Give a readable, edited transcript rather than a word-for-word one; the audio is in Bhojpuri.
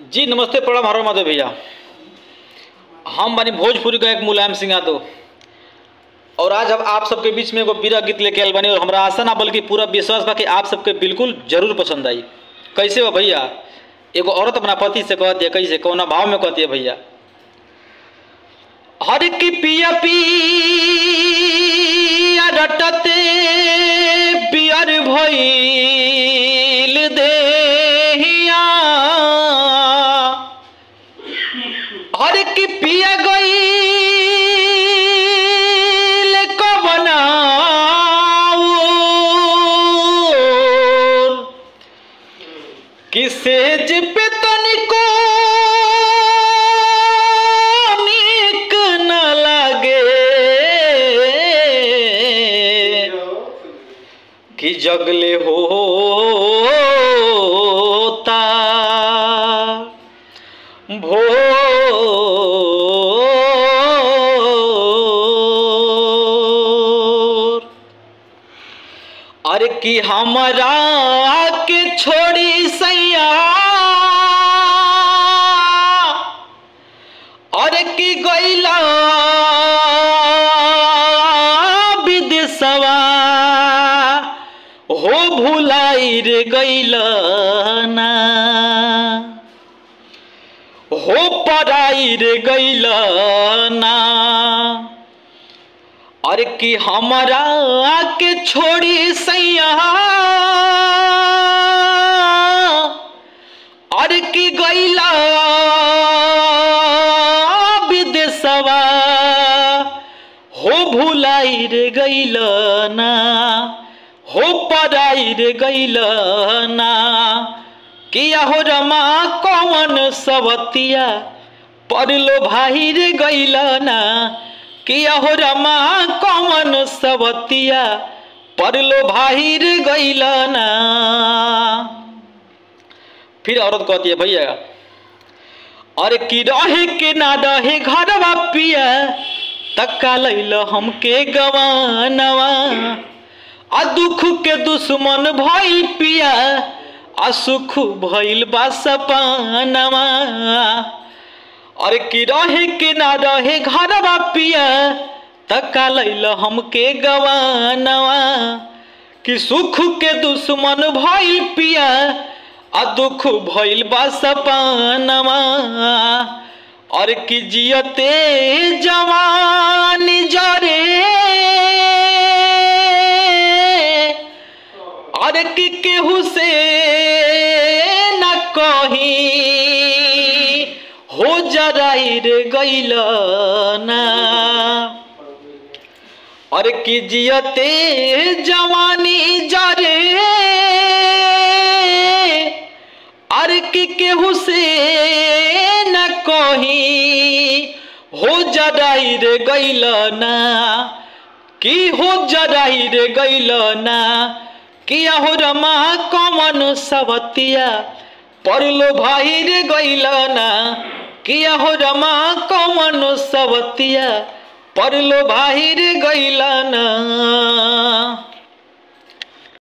जी नमस्ते, प्रणाम, हर माधव भैया। हम बानी भोजपुरी गायक मुलायम सिंह यादव और आज हम आप सबके बीच में एगो बीरा गीत लेके आयल बानी और हमरा आशा ना बल्कि पूरा विश्वास बा कि आप सबके बिल्कुल जरूर पसंद आई। कैसे बा भैया? एगो औरत अपना पति से कहती है, कैसे कौना भाव में कहती है भैया? हर की पिया पिया रटते पियर भइल देहिया, हर की पिया गइल कवना कि सेज पे तनिको नीक न लागे कि जगले होता भोर। अरे कि हमरा के छोड़ी सैया, और की गइला विदेशवा हो भुलाई रे गइला ना, हो पराई रे गइला ना। अरे कि हमरा के छोड़ी सैया, अरे की गइला विदेशवा हो भुलाई रे गइला ना, हो पराई रे गइला ना। किया हो रमा कौन सवतिया परलो भाई रे गइला ना, किया हो रमा कौन सवतिया परलो भाई रे गइला ना। फिर औरत कहती है भैया, अरे कि रहे के ना रहे घरवा पिया, तक्का लैल हमके गवानवा, आ दुख के दुश्मन भइल पिया, आ सुख भइल बा सपनवा। अरे कि रहे के ना रहे घरवा पिया, तक्का लैल हमके गवानवा, कि सुख के दुश्मन भइल पिया, आ दुख भइल बा सपनवा। और कि जियते जवानी जरे, और कि केहू से न कही हो जराई रे गइला ना। और कि जियते जवानी जरे, अरे कि केहू से न कही हो जराई रे गइला ना, कि हो जराई रे गइला ना। किया हो रमा कौन सवतिया परलो भाई रे गइला ना, किया हो रमा कौन सवतिया परलो भाई रे गइला ना।